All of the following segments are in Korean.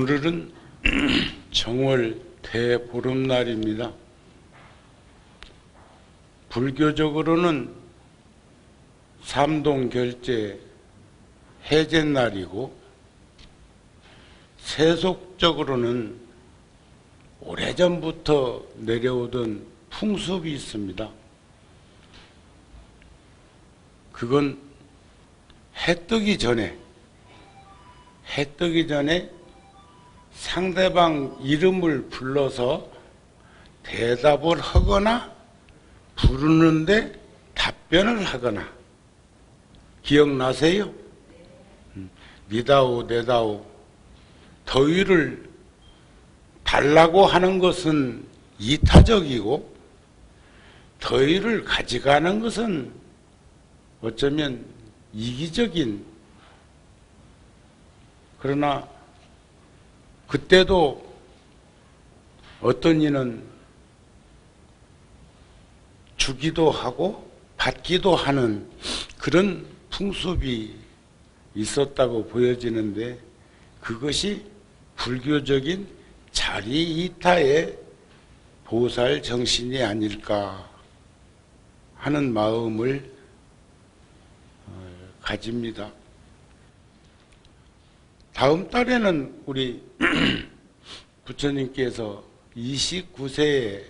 오늘은 정월 대보름날입니다. 불교적으로는 삼동결제 해제날이고, 세속적으로는 오래전부터 내려오던 풍습이 있습니다. 그건 해 뜨기 전에 상대방 이름을 불러서 대답을 하거나 부르는데 답변을 하거나. 기억나세요? 니다오 내다오. 더위를 달라고 하는 것은 이타적이고, 더위를 가져가는 것은 어쩌면 이기적인. 그러나 그때도 어떤 이는 주기도 하고 받기도 하는 그런 풍습이 있었다고 보여지는데, 그것이 불교적인 자리이타의 보살 정신이 아닐까 하는 마음을 가집니다. 다음 달에는 우리 부처님께서 29세에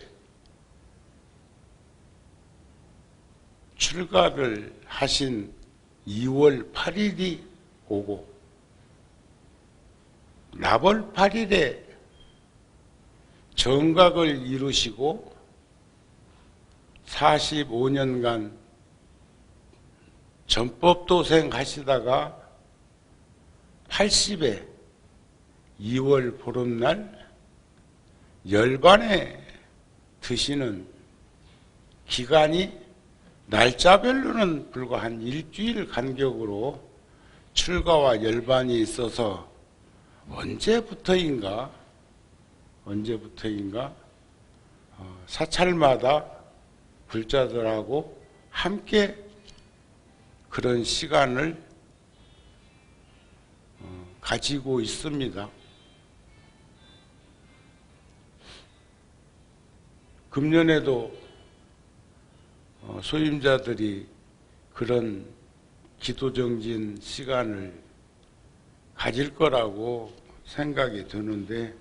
출가를 하신 2월 8일이 오고, 나벌 8일에 정각을 이루시고 45년간 전법도생 하시다가 80에 2월 보름날 열반에 드시는 기간이 날짜별로는 불과 한 일주일 간격으로 출가와 열반이 있어서 언제부터인가 사찰마다 불자들하고 함께 그런 시간을 가지고 있습니다. 금년에도 소임자들이 그런 기도정진 시간을 가질 거라고 생각이 드는데,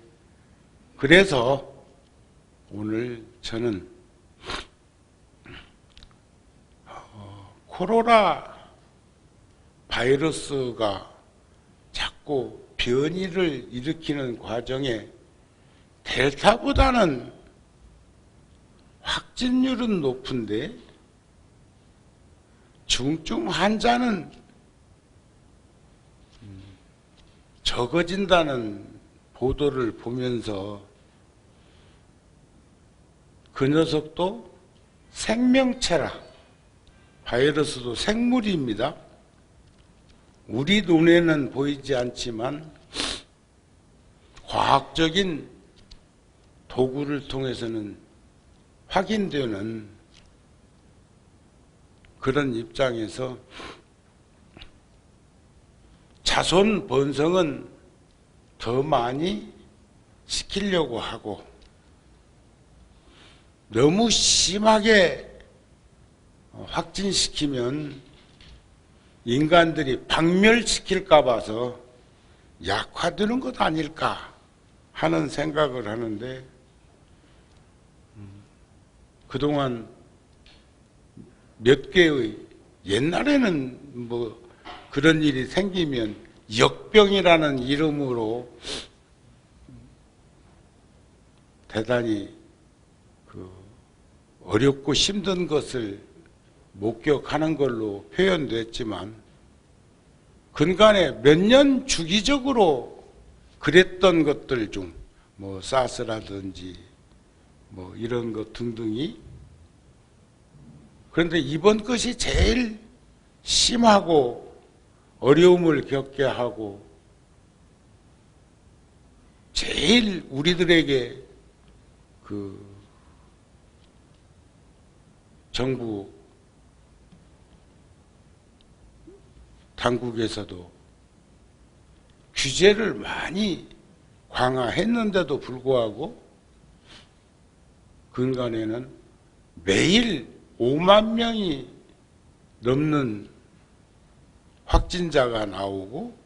그래서 오늘 저는 코로나 바이러스가 자꾸 변이를 일으키는 과정에 델타보다는 확진율은 높은데 중증 환자는 적어진다는 보도를 보면서, 그 녀석도 생명체라, 바이러스도 생물입니다. 우리 눈에는 보이지 않지만 과학적인 도구를 통해서는 확인되는 그런 입장에서 자손 번성은 더 많이 시키려고 하고, 너무 심하게 확진시키면 인간들이 박멸시킬까 봐서 약화되는 것 아닐까 하는 생각을 하는데, 그동안 몇 개의, 옛날에는 뭐 그런 일이 생기면 역병이라는 이름으로 대단히 어렵고 힘든 것을 목격하는 걸로 표현됐지만, 근간에 몇 년 주기적으로 그랬던 것들 중 뭐 사스라든지 뭐 이런 것 등등이, 그런데 이번 것이 제일 심하고 어려움을 겪게 하고 제일 우리들에게 정부 당국에서도 규제를 많이 강화했는데도 불구하고 근간에는 매일 5만 명이 넘는 확진자가 나오고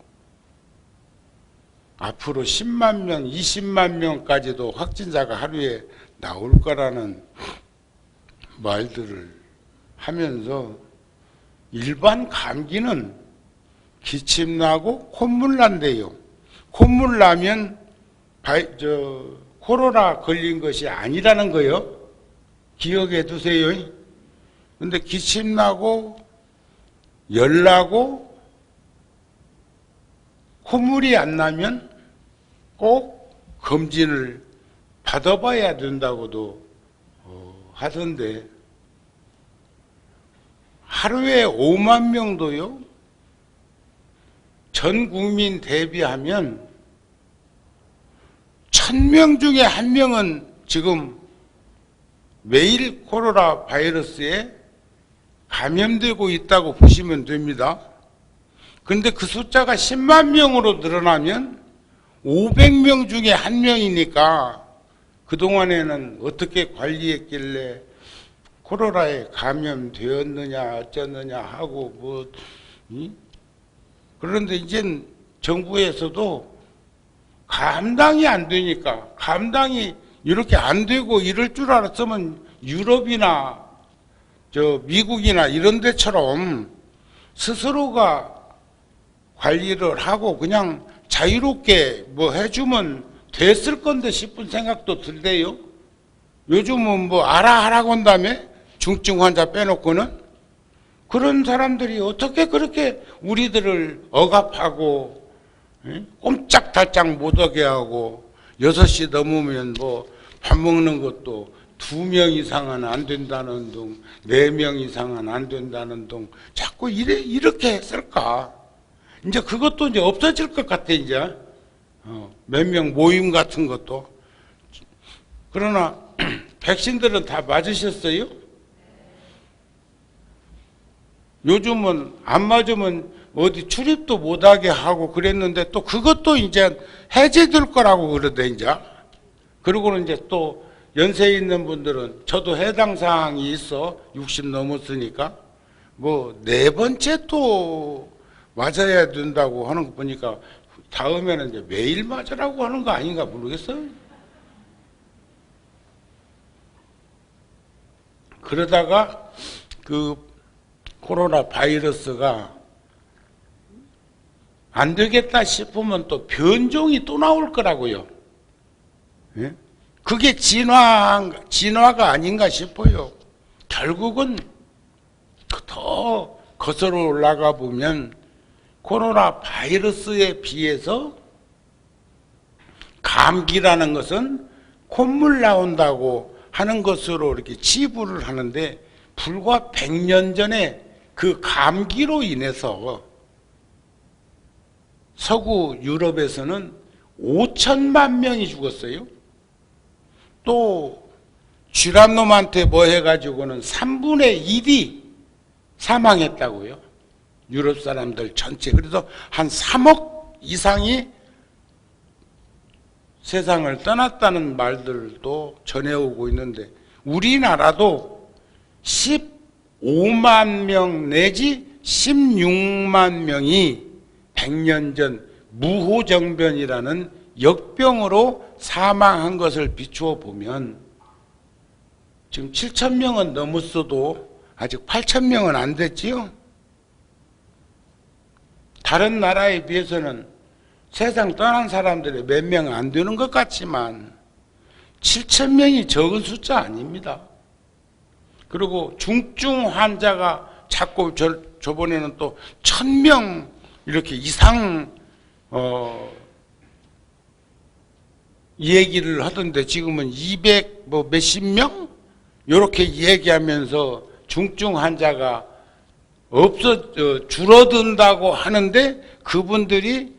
앞으로 10만 명, 20만 명까지도 확진자가 하루에 나올 거라는 말들을 하면서 일반 감기는 기침 나고 콧물 난대요. 콧물 나면 코로나 걸린 것이 아니라는 거요. 기억해 두세요. 근데 기침 나고 열 나고 콧물이 안 나면 꼭 검진을 받아봐야 된다고도 하던데 하루에 5만 명도요. 전 국민 대비하면 1000명 중에 1명은 지금 매일 코로나 바이러스에 감염되고 있다고 보시면 됩니다. 그런데 그 숫자가 10만 명으로 늘어나면 500명 중에 1명이니까 그동안에는 어떻게 관리했길래 코로나에 감염되었느냐 어쩌느냐 하고 그런데 이젠 정부에서도 감당이 안 되니까 감당이 이렇게 안 되고 이럴 줄 알았으면 유럽이나 미국이나 이런 데처럼 스스로가 관리를 하고 그냥 자유롭게 해주면 됐을 건데 싶은 생각도 들대요. 요즘은 하라고 한다며 중증 환자 빼놓고는 그런 사람들이 어떻게 그렇게 우리들을 억압하고 꼼짝달짝 못하게 하고 6시 넘으면 밥 먹는 것도 2명 이상은 안 된다는 둥 4명 이상은 안 된다는 둥 자꾸 이렇게 했을까. 이제 그것도 이제 없어질 것 같아. 이제 몇 명 모임 같은 것도. 그러나 백신들은 다 맞으셨어요? 요즘은 안 맞으면 어디 출입도 못하게 하고 그랬는데 또 그것도 이제 해제될 거라고 그러대 이제. 그리고는 이제 또 연세 있는 분들은 저도 해당 사항이 있어 60 넘었으니까 4번째 또 맞아야 된다고 하는 거 보니까 다음에는 이제 매일 맞으라고 하는 거 아닌가 모르겠어요. 그러다가 그 코로나 바이러스가 안 되겠다 싶으면 또 변종이 또 나올 거라고요. 예? 그게 진화가 아닌가 싶어요. 결국은 더 거슬러 올라가 보면 코로나 바이러스에 비해서 감기라는 것은 콧물 나온다고 하는 것으로 이렇게 치부를 하는데 불과 100년 전에 그 감기로 인해서 서구 유럽에서는 5천만 명이 죽었어요. 또 쥐란놈한테 해가지고는 3분의 1이 사망했다고요. 유럽 사람들 전체. 그래서 한 3억 이상이 세상을 떠났다는 말들도 전해오고 있는데 우리나라도 15만 명 내지 16만 명이 100년 전 무호정변이라는 역병으로 사망한 것을 비추어 보면 지금 7천 명은 넘었어도 아직 8천 명은 안 됐지요. 다른 나라에 비해서는 세상 떠난 사람들이 몇 명 안 되는 것 같지만 7천 명이 적은 숫자 아닙니다. 그리고 중증 환자가 자꾸 저번에는 또 1,000명 이렇게 이상 얘기를 하던데 지금은 200 몇십 명 이렇게 얘기하면서 중증 환자가 줄어든다고 하는데 그분들이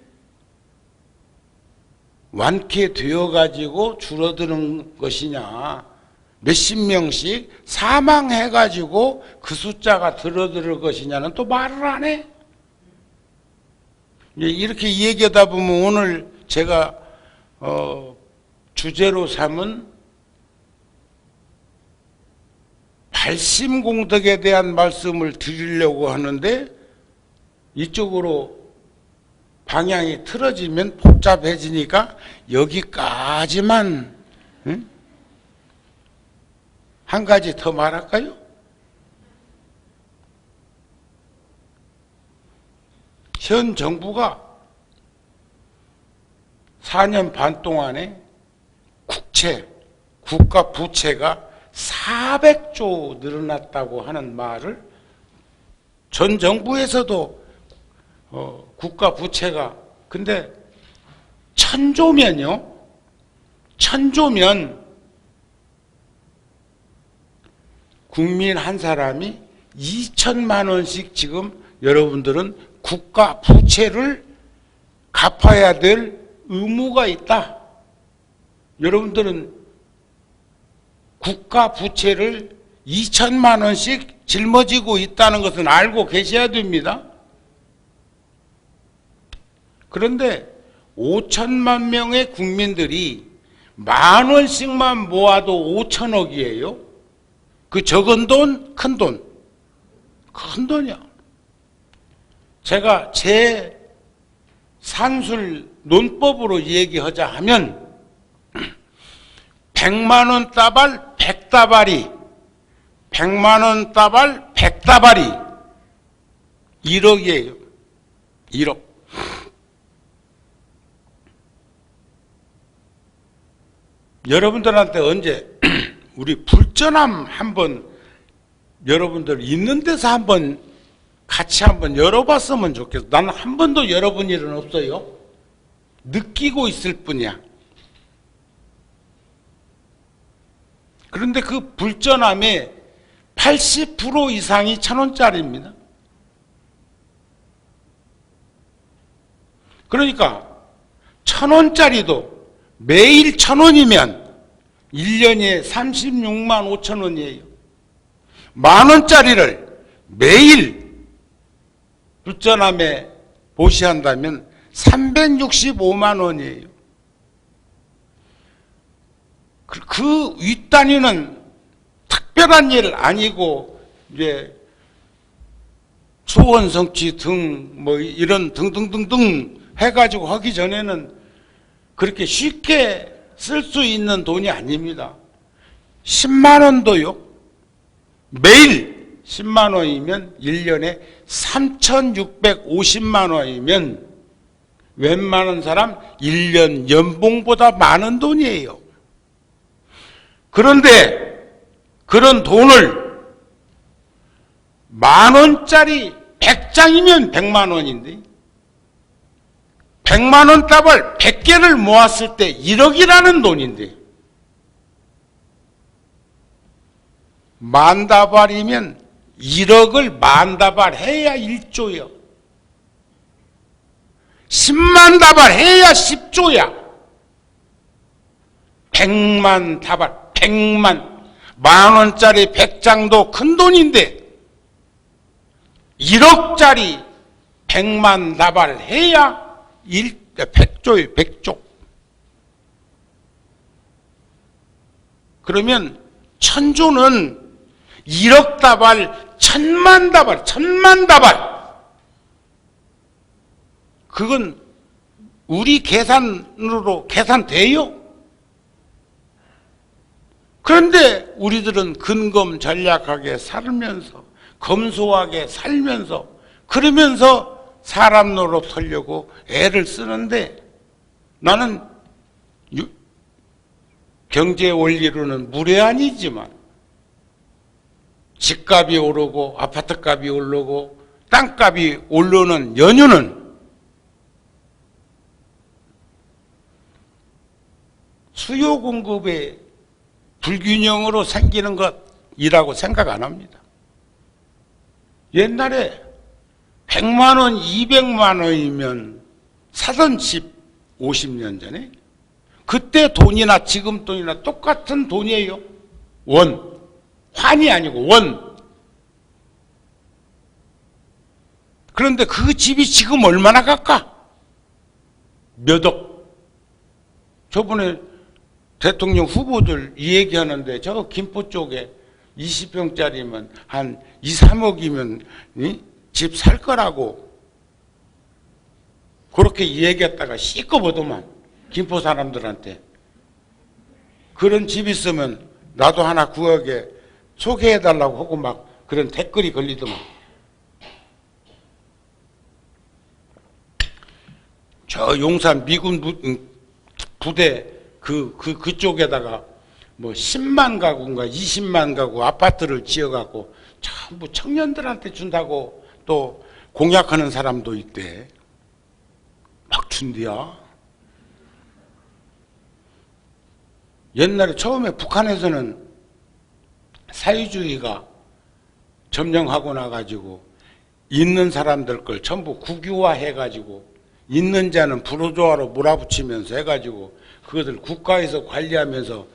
완쾌되어 가지고 줄어드는 것이냐, 몇십 명씩 사망해 가지고 그 숫자가 줄어들 것이냐는 또 말을 안 해. 이렇게 얘기하다 보면 오늘 제가 주제로 삼은 발심공덕에 대한 말씀을 드리려고 하는데 이쪽으로 방향이 틀어지면 복잡해지니까 여기까지만 한 가지 더 말할까요? 현 정부가 4년 반 동안에 국가 부채가 400조 늘어났다고 하는 말을 전 정부에서도 국가 부채가 근데 1000조면요. 1000조면 국민 한 사람이 2천만 원씩 지금 여러분들은 국가 부채를 갚아야 될 의무가 있다. 여러분들은 국가 부채를 2천만 원씩 짊어지고 있다는 것은 알고 계셔야 됩니다. 그런데 5천만 명의 국민들이 10,000원씩만 모아도 5천억이에요. 그 적은 돈, 큰 돈. 큰 돈이야. 제가 제 산술 논법으로 얘기하자 하면 100만 원 따발 100다발이 100만 원 따발 100다발이 1억이에요. 1억. 여러분들한테 언제 우리 불전함 한번 여러분들 있는 데서 한번 같이 한번 열어봤으면 좋겠어. 나는 한 번도 열어본 일은 없어요. 느끼고 있을 뿐이야. 그런데 그 불전함의 80% 이상이 1,000원짜리입니다. 그러니까 1,000원짜리도 매일 1,000원이면 1년에 36만 5천 원이에요. 10,000원짜리를 매일 불전함에 보시한다면 365만 원이에요. 그 윗단위는 특별한 일 아니고 이제 초원성취 등 뭐 이런 등등등등 해가지고 하기 전에는 그렇게 쉽게 쓸 수 있는 돈이 아닙니다. 10만 원도요. 매일 10만 원이면 1년에 3,650만 원이면 웬만한 사람 1년 연봉보다 많은 돈이에요. 그런데 그런 돈을 10,000원짜리 100장이면 100만 원인데 100만 원 따발 100개를 모았을 때 1억이라는 돈인데 10,000다발이면 1억을 10,000다발 해야 1조요. 10만 다발 해야 10조야. 100만 다발, 100만. 10,000원짜리 100장도 큰 돈인데 1억짜리 100만 다발 해야 100조예요, 100조. 그러면 1,000조는 1억 다발, 1,000만 다발, 1,000만 다발. 그건 우리 계산으로 계산돼요? 그런데 우리들은 근검전략하게 살면서 검소하게 살면서 그러면서 사람 노릇하려고 애를 쓰는데 나는 경제 원리로는 무례한이지만 집값이 오르고 아파트값이 오르고 땅값이 오르는 연유는 수요 공급의 불균형으로 생기는 것이라고 생각 안 합니다. 옛날에 100만 원, 200만 원이면 사던 집 50년 전에 그때 돈이나 지금 돈이나 똑같은 돈이에요. 원. 환이 아니고 원. 그런데 그 집이 지금 얼마나 갈까? 몇 억. 저번에 대통령 후보들 이 얘기하는데 저 김포 쪽에 20평짜리면 한 2, 3억이면 집 살 거라고 그렇게 얘기했다가 시꺼보더만 김포 사람들한테. 그런 집 있으면 나도 하나 구하게 소개해달라고 하고 막 그런 댓글이 걸리더만. 저 용산 미군 부대 그쪽에다가 뭐 10만 가구인가 20만 가구 아파트를 지어갖고 전부 청년들한테 준다고 또 공약하는 사람도 있대. 막 준대야. 옛날에 처음에 북한에서는 사회주의가 점령하고 나가지고 있는 사람들 걸 전부 국유화 해가지고 있는 자는 불호조화로 몰아붙이면서 해가지고 그것을 국가에서 관리하면서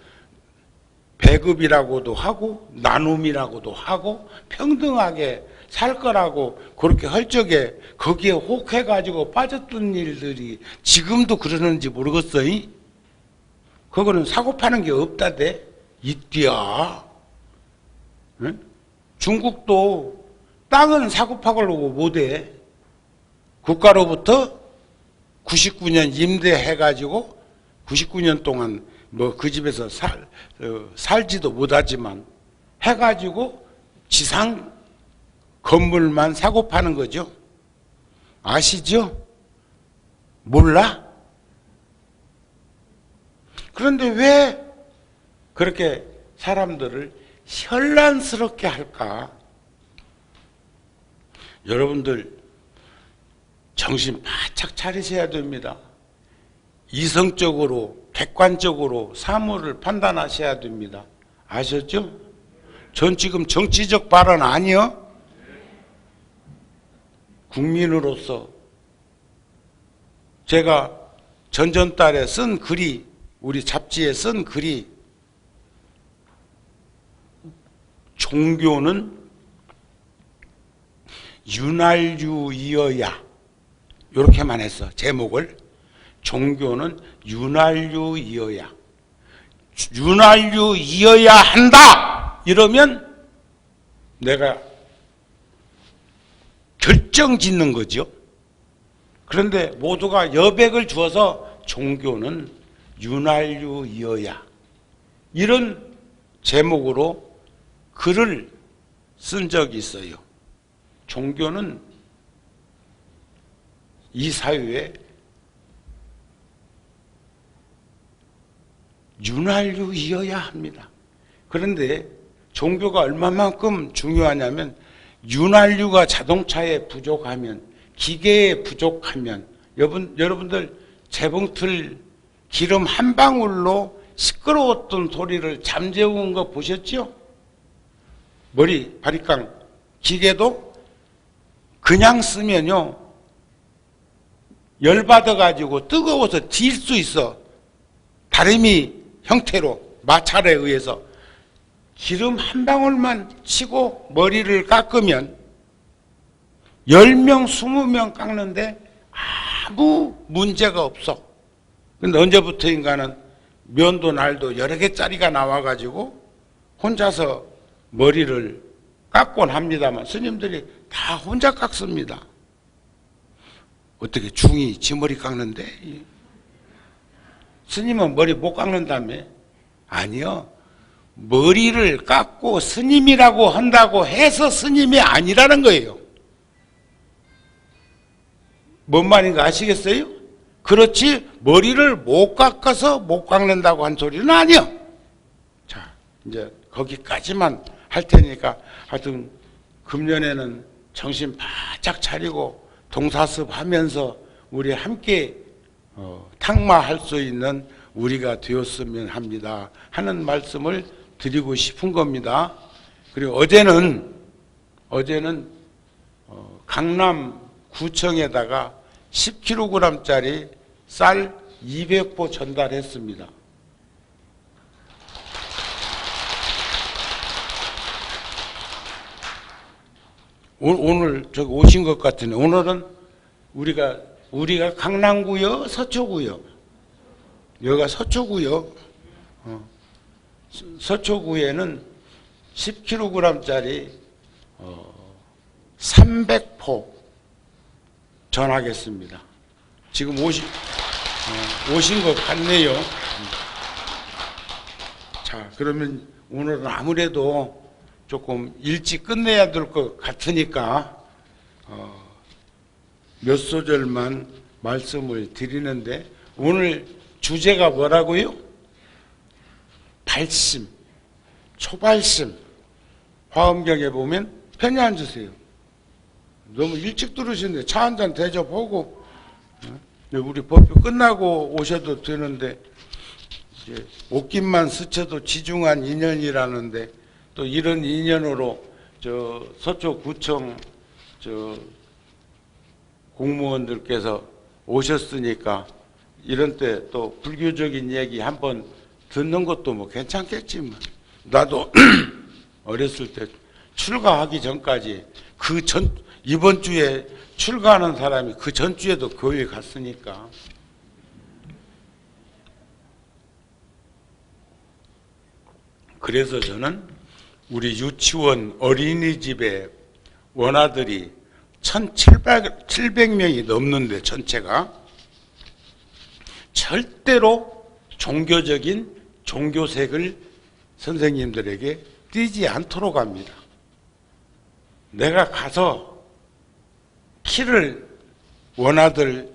배급이라고도 하고 나눔이라고도 하고 평등하게 살 거라고 그렇게 할 적에 거기에 혹해가지고 빠졌던 일들이 지금도 그러는지 모르겠어요. 그거는 사고 파는 게 없다대. 있디야. 응? 중국도 땅은 사고 파려고 못해. 국가로부터 99년 임대해가지고 99년 동안 뭐 그 집에서 살지도 못하지만 해가지고 지상 건물만 사고 파는 거죠. 아시죠? 몰라? 그런데 왜 그렇게 사람들을 현란스럽게 할까? 여러분들 정신 바짝 차리셔야 됩니다. 이성적으로 객관적으로 사물을 판단하셔야 됩니다. 아셨죠? 전 지금 정치적 발언 아니요? 국민으로서 제가 전전달에 쓴 글이 우리 잡지에 쓴 글이 종교는 윤활유이어야 이렇게만 했어. 제목을. 종교는 윤활유이어야. 윤활유이어야 한다 이러면 내가 결정 짓는 거죠. 그런데 모두가 여백을 주어서 종교는 윤활유이어야 이런 제목으로 글을 쓴 적이 있어요. 종교는 이 사회에 윤활유이어야 합니다. 그런데 종교가 얼마만큼 중요하냐면 윤활유가 자동차에 부족하면 기계에 부족하면 여러분들 재봉틀 기름 한 방울로 시끄러웠던 소리를 잠재운 거 보셨죠? 머리 바리깡 기계도 그냥 쓰면요 열받아 가지고 뜨거워서 딜 수 있어. 다리미 형태로 마찰에 의해서 기름 한 방울만 치고 머리를 깎으면 10명 20명 깎는데 아무 문제가 없어. 근데 언제부터인가는 면도 날도 여러 개짜리가 나와가지고 혼자서 머리를 깎곤 합니다만 스님들이 다 혼자 깎습니다. 어떻게 중이 지 머리 깎는데? 스님은 머리 못 깎는다며? 아니요. 머리를 깎고 스님이라고 한다고 해서 스님이 아니라는 거예요. 뭔 말인가 아시겠어요? 그렇지 머리를 못 깎아서 못 깎는다고 한 소리는 아니요. 자, 이제 거기까지만 할 테니까 하여튼 금년에는 정신 바짝 차리고 동사습하면서 우리 함께 탁마할 수 있는 우리가 되었으면 합니다 하는 말씀을 드리고 싶은 겁니다. 그리고 어제는 강남구청에다가 10kg짜리 쌀 200보 전달했습니다. 오늘 저기 오신 것 같은데 오늘은 우리가 강남구요 서초구요 여기가 서초구요. 서초구에는 10kg짜리 300포 전하겠습니다. 지금 오신 것 같네요. 자, 그러면 오늘은 아무래도 조금 일찍 끝내야 될 것 같으니까 몇 소절만 말씀을 드리는데, 오늘 주제가 뭐라고요? 발심, 초발심. 화엄경에 보면 편히 앉으세요. 너무 일찍 들으시는데 차 한잔 대접하고, 우리 법회 끝나고 오셔도 되는데, 이제 옷깃만 스쳐도 지중한 인연이라는데, 또 이런 인연으로 저 서초구청 저 공무원들께서 오셨으니까 이런 때 또 불교적인 얘기 한번 듣는 것도 뭐 괜찮겠지만, 나도 어렸을 때 출가하기 전까지 이번 주에 출가하는 사람이 그 전주에도 교회 갔으니까. 그래서 저는 우리 유치원 어린이집에 원아들이 1,700명이 넘는데, 전체가 절대로 종교적인 종교색을 선생님들에게 띄지 않도록 합니다. 내가 가서 키를 원아들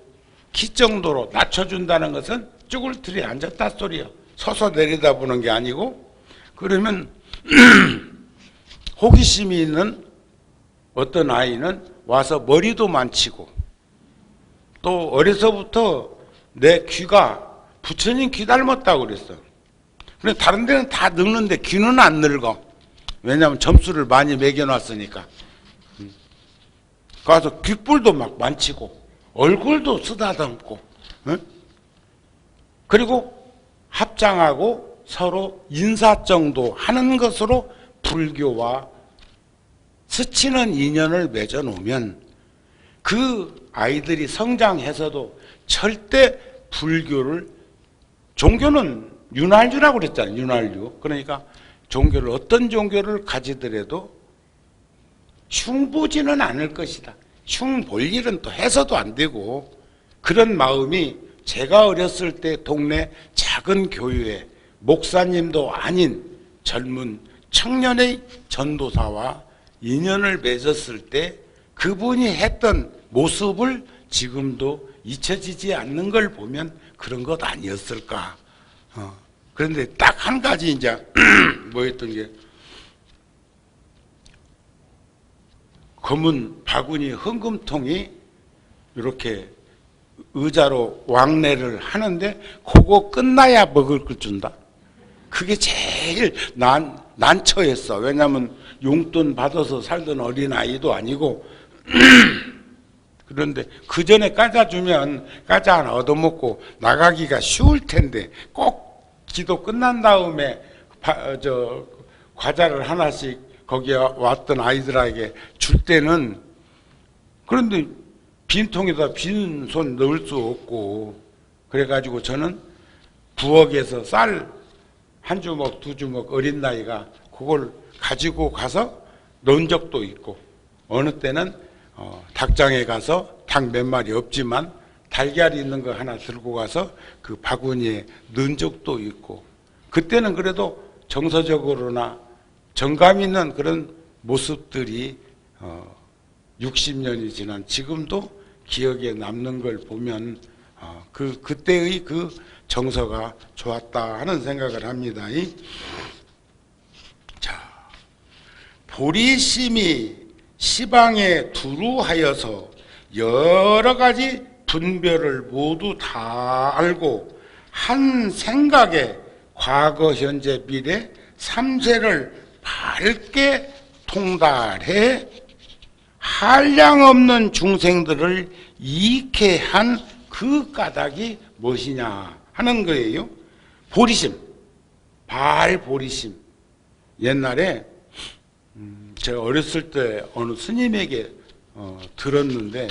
키 정도로 낮춰준다는 것은 쭈글틀이 앉았다 소리야. 서서 내려다보는 게 아니고, 그러면 호기심이 있는 어떤 아이는 와서 머리도 만지고, 또 어려서부터 내 귀가 부처님 귀 닮았다고 그랬어. 근데 다른 데는 다 늙는데 귀는 안 늙어. 왜냐하면 점수를 많이 매겨놨으니까. 가서 귓불도 막 만지고 얼굴도 쓰다듬고, 그리고 합장하고 서로 인사 정도 하는 것으로 불교와 스치는 인연을 맺어놓으면 그 아이들이 성장해서도 절대 불교를, 종교는 윤활유라고 그랬잖아요. 윤활유. 그러니까 종교를, 어떤 종교를 가지더라도 흉보지는 않을 것이다. 흉 볼 일은 또 해서도 안 되고, 그런 마음이 제가 어렸을 때 동네 작은 교회에 목사님도 아닌 젊은 청년의 전도사와 인연을 맺었을 때 그분이 했던 모습을 지금도 잊혀지지 않는 걸 보면 그런 것 아니었을까. 그런데 딱 한 가지 이제 뭐였던 게, 검은 바구니 흥금통이 이렇게 의자로 왕래를 하는데, 그거 끝나야 먹을 걸 준다. 그게 제일 난처했어. 왜냐하면 용돈 받아서 살던 어린아이도 아니고 그런데 그 전에 까자주면 까자 하나 얻어먹고 나가기가 쉬울 텐데, 꼭 기도 끝난 다음에 과자를 하나씩 거기에 왔던 아이들에게 줄 때는, 그런데 빈통에다 빈손 넣을 수 없고, 그래가지고 저는 부엌에서 쌀 한 주먹 두 주먹, 어린 나이가 그걸 가지고 가서 넣은 적도 있고, 어느 때는 닭장에 가서 닭 몇 마리 없지만 달걀 있는 거 하나 들고 가서 그 바구니에 넣은 적도 있고, 그때는 그래도 정서적으로나 정감 있는 그런 모습들이 60년이 지난 지금도 기억에 남는 걸 보면 그때의 그 정서가 좋았다 하는 생각을 합니다. 자, 보리심이 시방에 두루하여서 여러 가지 분별을 모두 다 알고 한 생각에 과거, 현재, 미래 삼세를 밝게 통달해 한량없는 중생들을 이익해 한 그 까닭이 무엇이냐 하는 거예요. 보리심, 발보리심. 옛날에 제가 어렸을 때 어느 스님에게 들었는데,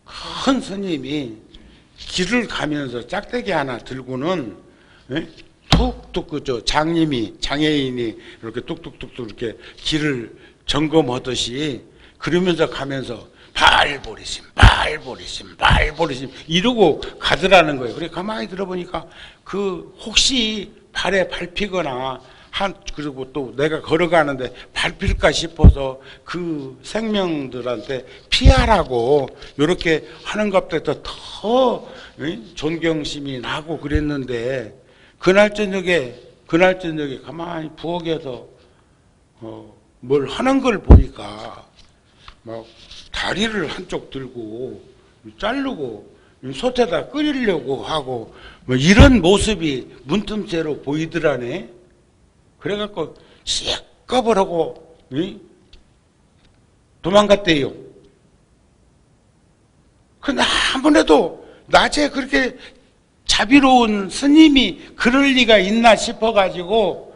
큰 스님이 길을 가면서 짝대기 하나 들고는, 예? 툭툭 그저 장애인이 이렇게 뚝뚝뚝뚝 이렇게 길을 점검하듯이 그러면서 가면서 발버리심 이러고 가더라는 거예요. 그래 가만히 들어보니까 그 혹시 발에 밟히거나 그리고 또 내가 걸어가는데 밟힐까 싶어서 그 생명들한테 피하라고 이렇게 하는 것보다 더 존경심이 나고 그랬는데 그날 저녁에 가만히 부엌에서 뭘 하는 걸 보니까 막 다리를 한쪽 들고 자르고 솥에다 끓이려고 하고 뭐 이런 모습이 문틈새로 보이더라네. 그래갖고 시겁을 하고 도망갔대요. 근데 아무래도 낮에 그렇게 자비로운 스님이 그럴 리가 있나 싶어가지고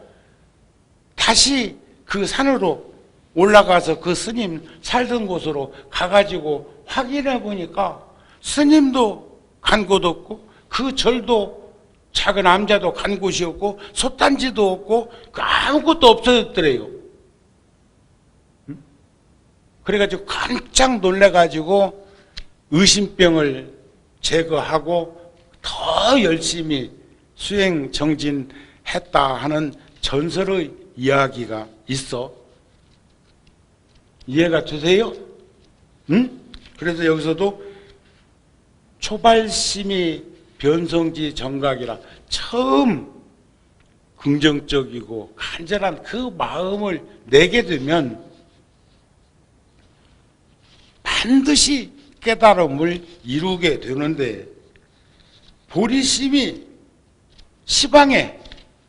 다시 그 산으로 올라가서 그 스님 살던 곳으로 가가지고 확인해 보니까 스님도 간 곳 없고 그 절도 작은 암자도 간 곳이 없고 솥단지도 없고 아무것도 없어졌더래요. 그래가지고 깜짝 놀래가지고 의심병을 제거하고 더 열심히 수행 정진했다 하는 전설의 이야기가 있어. 이해가 되세요? 응? 그래서 여기서도 초발심이 변성지 정각이라 처음 긍정적이고 간절한 그 마음을 내게 되면 반드시 깨달음을 이루게 되는데 보리심이 시방에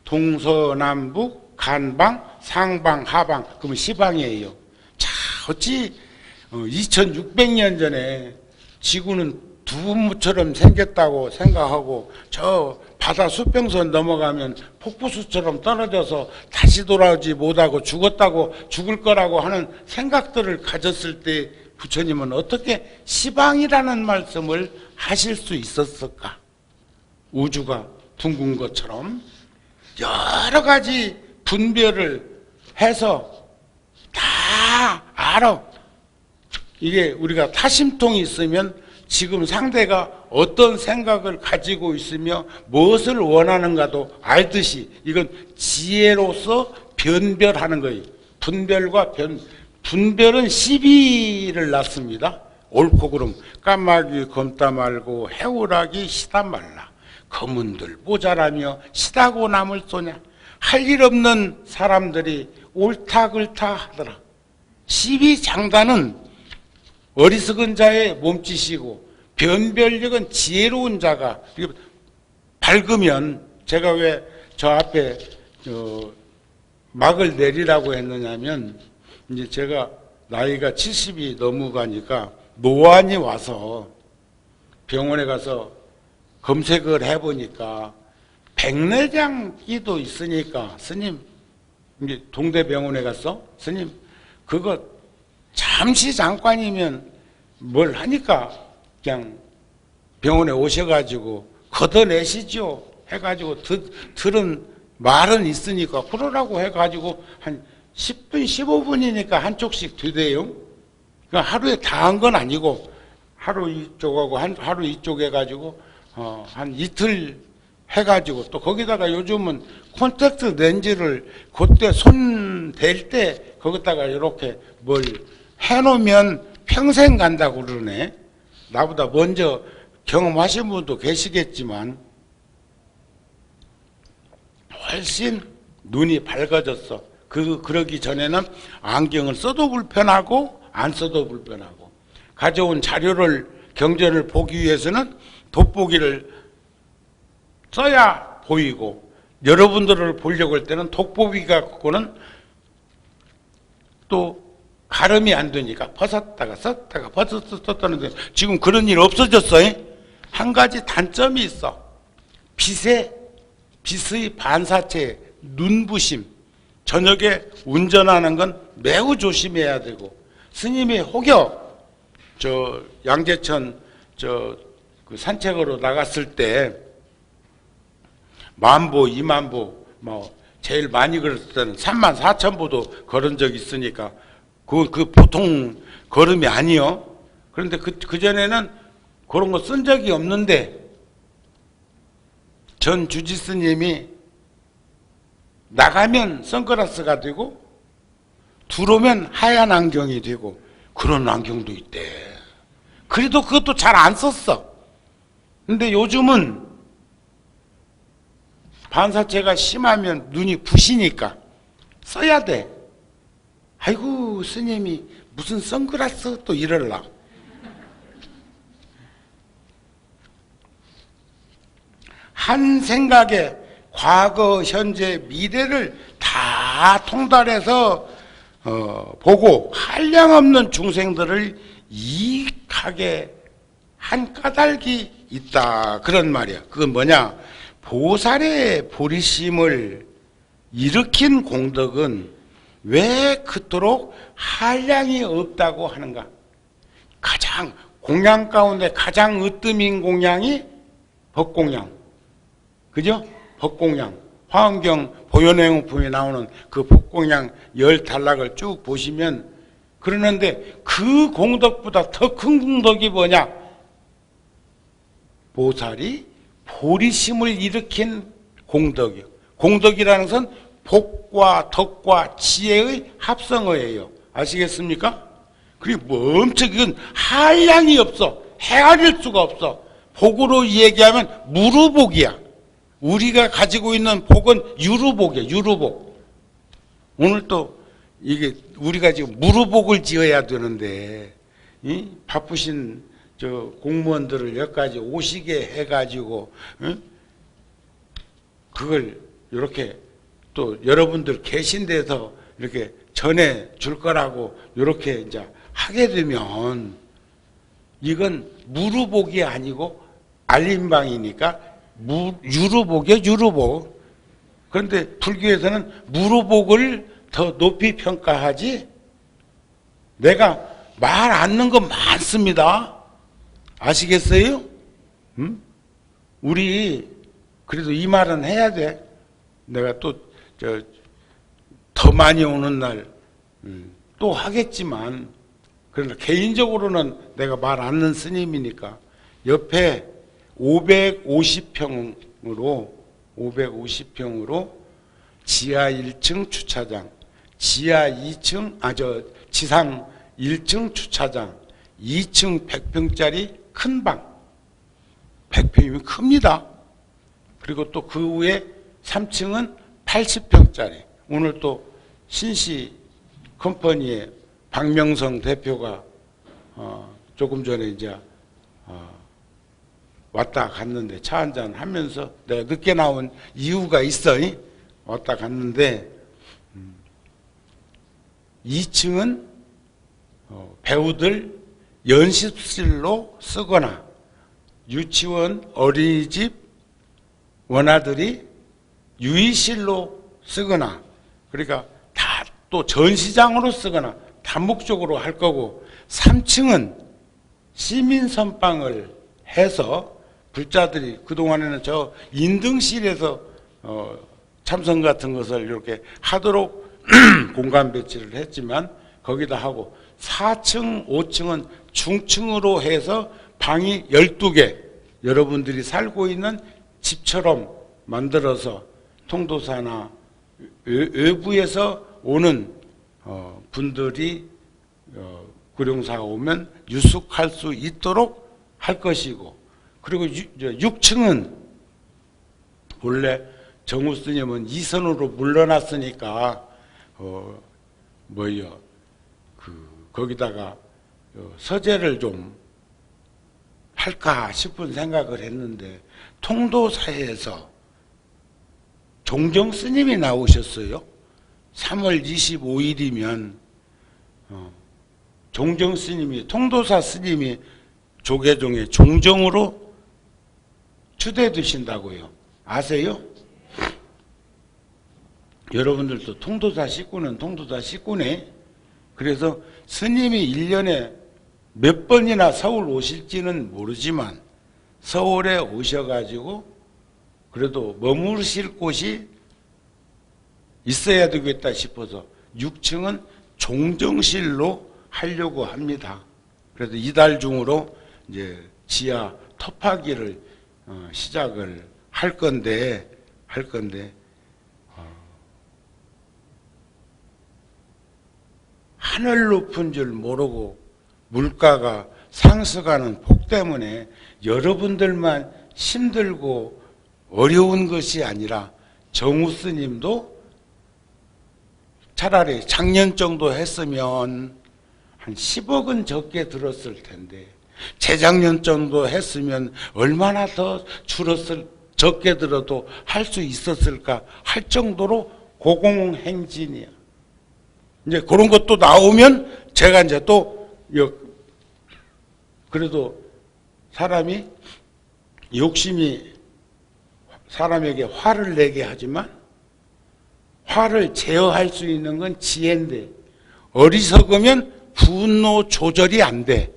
동서남북 간방 상방 하방 그러면 시방이에요. 자 어찌 2600년 전에 지구는 두부처럼 생겼다고 생각하고 저 바다 수평선 넘어가면 폭포수처럼 떨어져서 다시 돌아오지 못하고 죽을 거라고 하는 생각들을 가졌을 때 부처님은 어떻게 시방이라는 말씀을 하실 수 있었을까? 우주가 둥근 것처럼 여러 가지 분별을 해서 다 알아. 이게 우리가 타심통이 있으면 지금 상대가 어떤 생각을 가지고 있으며 무엇을 원하는가도 알듯이 이건 지혜로서 변별하는 거예요. 분별은 시비를 낳습니다. 옳고 그름 까마귀 검다 말고 해오라기 시다 말라. 검은들 모자라며 시다고 남을 쏘냐. 할 일 없는 사람들이 옳다 그렇다 하더라. 시비 장단은 어리석은 자의 몸짓이고 변별력은 지혜로운 자가 밝으면 제가 왜 저 앞에 막을 내리라고 했느냐면 이제 제가 나이가 70이 넘어가니까 노안이 와서 병원에 가서 검색을 해보니까 백내장기도 있으니까 스님 이제 동대병원에 가서 스님 그거 잠시 잠깐이면 뭘 하니까 그냥 병원에 오셔가지고 걷어내시죠 해가지고 들은 말은 있으니까 그러라고 해가지고 한 10분 15분이니까 한쪽씩 되대요. 그러니까 하루에 다 한 건 아니고 하루 이쪽하고 하루 이쪽 해가지고 한 이틀 해가지고 또 거기다가 요즘은 콘택트 렌즈를 그때 손 댈 때 거기다가 이렇게 뭘 해놓으면 평생 간다고 그러네. 나보다 먼저 경험하신 분도 계시겠지만 훨씬 눈이 밝아졌어. 그러기 전에는 안경을 써도 불편하고 안 써도 불편하고 가져온 자료를 경전을 보기 위해서는 돋보기를 써야 보이고 여러분들을 보려고 할 때는 돋보기 갖고는 또 가름이 안 되니까 벗었다가 썼다가 썼다는데 지금 그런 일 없어졌어요. 한 가지 단점이 있어. 빛의 반사체, 눈부심. 저녁에 운전하는 건 매우 조심해야 되고 스님의 혹여 저 양재천 저 그 산책으로 나갔을 때 만보, 2만보, 뭐 제일 많이 걸었을 때는 3만 4천 보도 걸은 적이 있으니까 그 보통 걸음이 아니요. 그런데 그 전에는 그런 거 쓴 적이 없는데 전 주지스님이 나가면 선글라스가 되고 들어오면 하얀 안경이 되고 그런 안경도 있대. 그래도 그것도 잘 안 썼어. 근데 요즘은 반사체가 심하면 눈이 부시니까 써야 돼. 아이고 스님이 무슨 선글라스 또 이럴라. 한 생각에 과거, 현재, 미래를 다 통달해서 보고 한량없는 중생들을 이익하게 한 까닭이 있다. 그런 말이야. 그건 뭐냐? 보살의 보리심을 일으킨 공덕은 왜 그토록 한량이 없다고 하는가? 가장 공양 가운데 가장 으뜸인 공양이 법공양. 그죠? 법공양. 화엄경 보현행품에 나오는 그 법공양 10단락을 쭉 보시면 그러는데 그 공덕보다 더 큰 공덕이 뭐냐? 보살이 보리심을 일으킨 공덕이요. 공덕이라는 것은 복과 덕과 지혜의 합성어예요. 아시겠습니까? 그리고 뭐 엄청 이건 한량이 없어. 헤아릴 수가 없어. 복으로 얘기하면 무루복이야. 우리가 가지고 있는 복은 유루복이야. 유루복. 오늘 또 이게 우리가 지금 무루복을 지어야 되는데 이 바쁘신 저 공무원들을 여기까지 오시게 해가지고 그걸 이렇게 또 여러분들 계신 데서 이렇게 전해 줄 거라고 이렇게 이제 하게 되면 이건 무루복이 아니고 알림방이니까 유루복이에요. 유루복. 그런데 불교에서는 무루복을 더 높이 평가하지 내가 말 않는 거 많습니다. 아시겠어요? 우리 그래도 이 말은 해야 돼. 내가 또 더 많이 오는 날 또 하겠지만 그러나 개인적으로는 내가 말 않는 스님이니까 옆에 550평으로 지하 1층 주차장, 지하 2층 지상 1층 주차장, 2층 100평짜리 큰 방. 100평이면 큽니다. 그리고 또 그 위에 3층은 80평짜리. 오늘 또 신시 컴퍼니의 박명성 대표가 조금 전에 이제 왔다 갔는데 차 한잔 하면서 내가 늦게 나온 이유가 있어. 왔다 갔는데 2층은 배우들 연습실로 쓰거나 유치원, 어린이집 원아들이 유의실로 쓰거나 그러니까 다 또 전시장으로 쓰거나 다목적으로 할 거고 3층은 시민 선방을 해서 불자들이 그동안에는 저 인등실에서 참선 같은 것을 이렇게 하도록 공간 배치를 했지만 거기다 하고 4층, 5층은 중층으로 해서 방이 12개 여러분들이 살고 있는 집처럼 만들어서 통도사나 외부에서 오는 분들이 구룡사가 오면 유숙할 수 있도록 할 것이고 그리고 6층은 본래 정우 스님은 이선으로 물러났으니까 거기다가 서재를 좀 할까 싶은 생각을 했는데 통도사에서 종정 스님이 나오셨어요. 3월 25일이면 종정 스님이 통도사 스님이 조계종의 종정으로 추대되신다고요. 아세요? 여러분들도 통도사 식구는 통도사 식구네. 그래서 스님이 1년에 몇 번이나 서울 오실지는 모르지만 서울에 오셔가지고 그래도 머무르실 곳이 있어야 되겠다 싶어서 6층은 종정실로 하려고 합니다. 그래서 이달 중으로 이제 지하 톱하기를 시작을 할 건데 하늘 높은 줄 모르고 물가가 상승하는 폭 때문에 여러분들만 힘들고 어려운 것이 아니라 정우 스님도 차라리 작년 정도 했으면 한 10억은 적게 들었을 텐데 재작년 정도 했으면 얼마나 더 적게 들어도 할 수 있었을까 할 정도로 고공행진이야. 이제 그런 것도 나오면 제가 이제 또 그래도 사람이 욕심이 사람에게 화를 내게 하지만 화를 제어할 수 있는 건 지혜인데 어리석으면 분노 조절이 안 돼.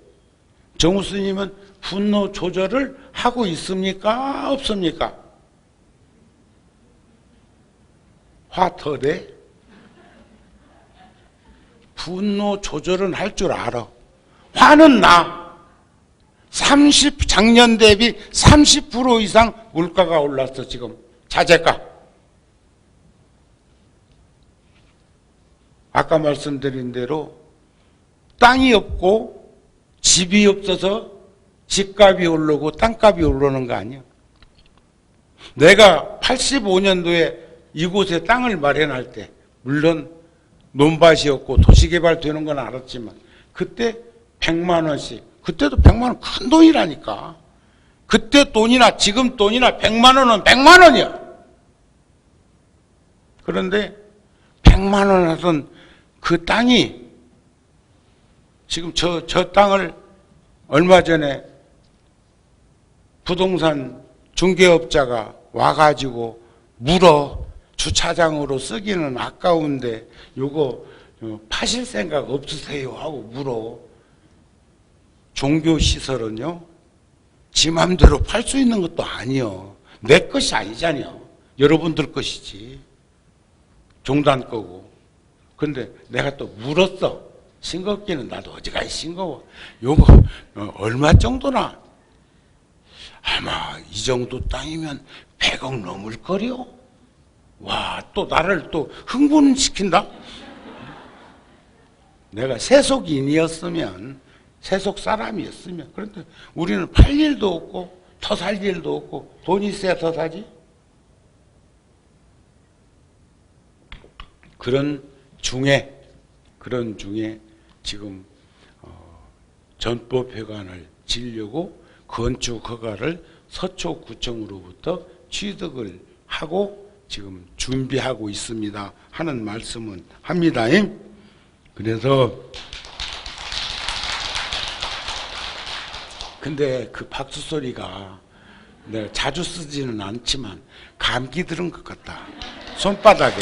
정우 스님은 분노 조절을 하고 있습니까? 없습니까? 화 더 내? 분노 조절은 할 줄 알아. 화는 나. 작년 대비 30% 이상 물가가 올랐어, 지금. 자재가. 아까 말씀드린 대로 땅이 없고 집이 없어서 집값이 오르고 땅값이 오르는 거 아니야. 내가 85년도에 이곳에 땅을 마련할 때 물론 논밭이었고 도시개발 되는 건 알았지만 그때 100만 원씩 그때도 100만 원 큰 돈이라니까. 그때 돈이나 지금 돈이나 100만 원은 100만 원이야. 그런데 100만 원 하던 그 땅이 지금 저 땅을 얼마 전에 부동산 중개업자가 와가지고 물어 주차장으로 쓰기는 아까운데 요거 파실 생각 없으세요? 하고 물어. 종교시설은요 지 맘대로 팔 수 있는 것도 아니요. 내 것이 아니잖아요. 여러분들 것이지. 종단 거고. 근데 내가 또 물었어. 싱겁기는 나도 어지간히 싱거워. 요거 얼마 정도나? 아마 이 정도 땅이면 100억 넘을 거려. 와, 또 나를 또 흥분시킨다? 내가 세속인이었으면 세속 사람이었으면 그런데 우리는 팔 일도 없고 더 살 일도 없고 돈이 있어야 더 사지. 그런 중에 지금 전법회관을 지려고 건축 허가를 서초구청으로부터 취득을 하고 지금 준비하고 있습니다 하는 말씀은 합니다. 그래서 근데 그 박수 소리가 내가 자주 쓰지는 않지만 감기 들은 것 같다. 손바닥에.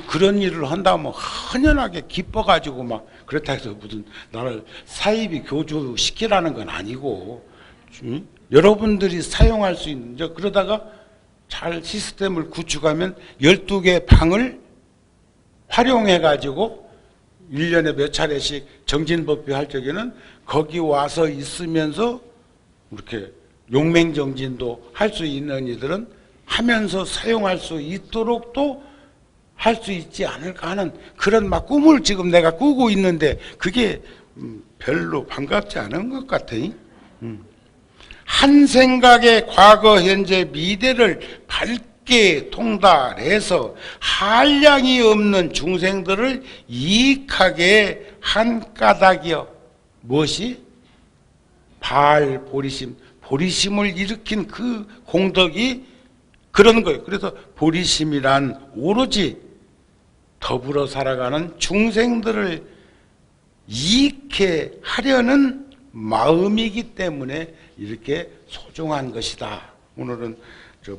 그런 일을 한다면 헌연하게 기뻐가지고 막 그렇다 해서 무슨 나를 사이비 교주시키라는 건 아니고 여러분들이 사용할 수 있는 그러다가 잘 시스템을 구축하면 12개 방을 활용해가지고 1년에 몇 차례씩 정진법회 할 적에는 거기 와서 있으면서 이렇게 용맹정진도 할 수 있는 이들은 하면서 사용할 수 있도록 또 할 수 있지 않을까 하는 그런 막 꿈을 지금 내가 꾸고 있는데 그게 별로 반갑지 않은 것 같아. 한 생각에 과거, 현재, 미래를 밝게 통달해서 한량이 없는 중생들을 이익하게 한 까닭이여. 무엇이? 보리심을 일으킨 그 공덕이 그런 거예요. 그래서 보리심이란 오로지 더불어 살아가는 중생들을 이익해 하려는 마음이기 때문에 이렇게 소중한 것이다. 오늘은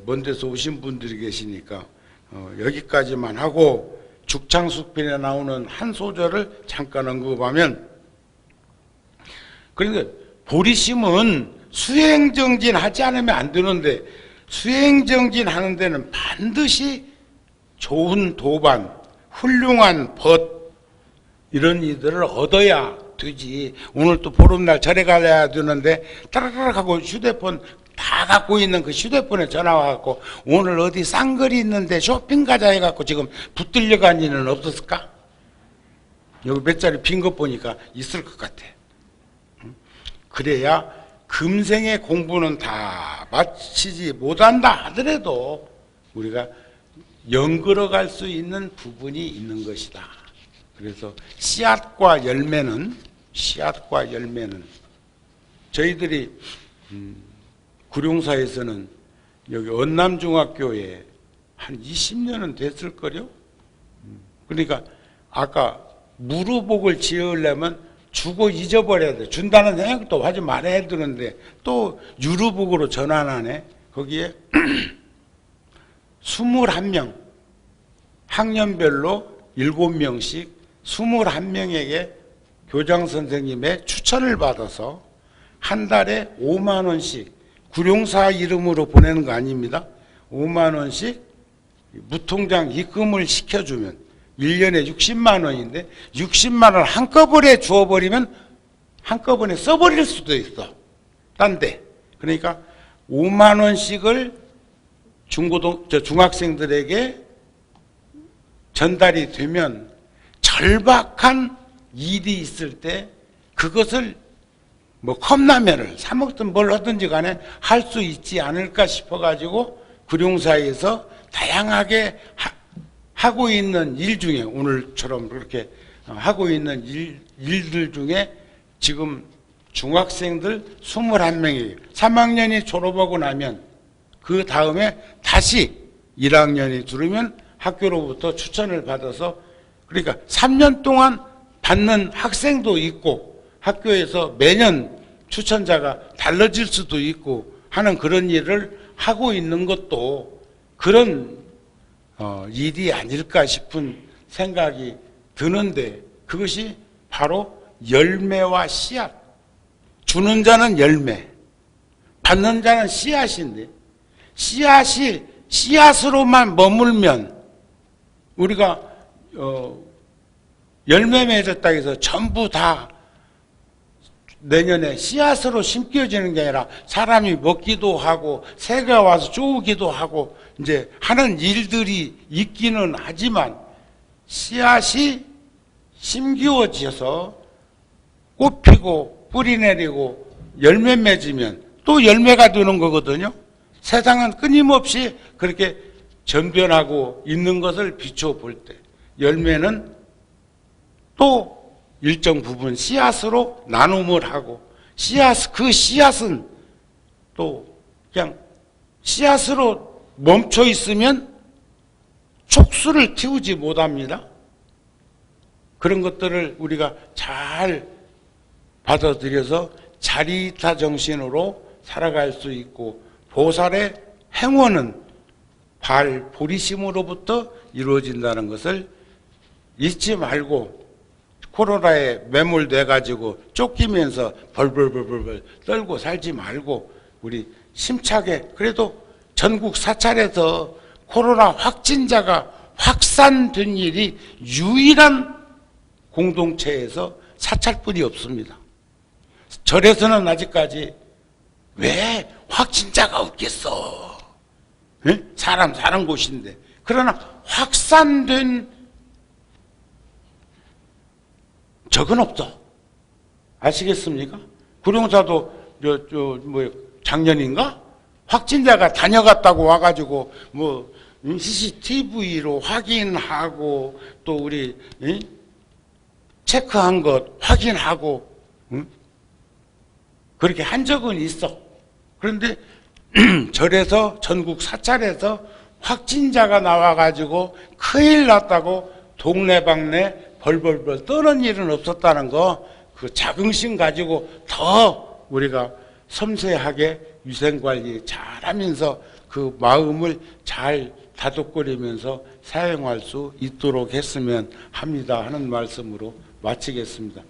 먼 데서 오신 분들이 계시니까 여기까지만 하고 죽창숙편에 나오는 한 소절을 잠깐 언급하면 그런데 보리심은 수행정진하지 않으면 안 되는데 수행정진하는 데는 반드시 좋은 도반, 훌륭한 벗 이런 이들을 얻어야 되지. 오늘 또 보름날 절에 가야 되는데 따라락 하고 휴대폰 다 갖고 있는 그 휴대폰에 전화 와갖고 오늘 어디 쌍거리 있는데 쇼핑 가자 해갖고 지금 붙들려 간 일은 없었을까? 여기 몇 자리 빈 것 보니까 있을 것 같아. 그래야 금생의 공부는 다 마치지 못한다 하더라도 우리가 연걸어 갈 수 있는 부분이 있는 것이다. 그래서 씨앗과 열매는 저희들이 구룡사에서는 여기 언남중학교에 한 20년은 됐을걸요? 그러니까 아까 무루복을 지으려면 주고 잊어버려야 돼. 준다는 생각도 하지 말아야 되는데 또 유루복으로 전환하네. 거기에 21명, 학년별로 7명씩 21명에게 교장선생님의 추천을 받아서 한 달에 5만 원씩 구룡사 이름으로 보내는 거 아닙니다. 5만 원씩 무통장 입금을 시켜주면 1년에 60만 원인데 60만 원 한꺼번에 주어버리면 한꺼번에 써버릴 수도 있어. 딴 데. 그러니까 5만 원씩을 중학생들에게 전달이 되면 절박한 일이 있을 때 그것을 뭐 컵라면을 사 먹든 뭘 하든지 간에 할 수 있지 않을까 싶어가지고 구룡사에서 다양하게 하고 있는 일 중에 오늘처럼 그렇게 하고 있는 일들 중에 지금 중학생들 21명이 3학년이 졸업하고 나면 그 다음에 다시 1학년이 들으면 학교로부터 추천을 받아서 그러니까 3년 동안 받는 학생도 있고 학교에서 매년 추천자가 달라질 수도 있고 하는 그런 일을 하고 있는 것도 그런 일이 아닐까 싶은 생각이 드는데 그것이 바로 열매와 씨앗. 주는 자는 열매, 받는 자는 씨앗인데 씨앗이 씨앗으로만 머물면 우리가 열매 맺었다 해서 전부 다 내년에 씨앗으로 심겨지는 게 아니라 사람이 먹기도 하고 새가 와서 쪼우기도 하고 이제 하는 일들이 있기는 하지만 씨앗이 심기워져서 꽃 피고 뿌리 내리고 열매 맺으면 또 열매가 되는 거거든요. 세상은 끊임없이 그렇게 전변하고 있는 것을 비춰볼 때 열매는 또 일정 부분 씨앗으로 나눔을 하고 그 씨앗은 또 그냥 씨앗으로 멈춰 있으면 촉수를 틔우지 못합니다. 그런 것들을 우리가 잘 받아들여서 자리타 정신으로 살아갈 수 있고 보살의 행원은 보리심으로부터 이루어진다는 것을 잊지 말고 코로나에 매몰돼 가지고 쫓기면서 벌벌벌벌 떨고 살지 말고 우리 심차게 그래도 전국 사찰에서 코로나 확진자가 확산된 일이 유일한 공동체에서 사찰뿐이 없습니다. 절에서는 아직까지 왜 확진자가 없겠어? 네? 사람 사는 곳인데. 그러나 확산된 적은 없어. 아시겠습니까? 구룡사도 작년인가? 확진자가 다녀갔다고 와가지고 CCTV로 확인하고 또 우리 체크한 것 확인하고 그렇게 한 적은 있어. 그런데 절에서 전국 사찰에서 확진자가 나와가지고 큰일 났다고 동네방네 벌벌벌 떠는 일은 없었다는 거, 그 자긍심 가지고 더 우리가 섬세하게 위생관리 잘하면서 그 마음을 잘 다독거리면서 사용할 수 있도록 했으면 합니다 하는 말씀으로 마치겠습니다.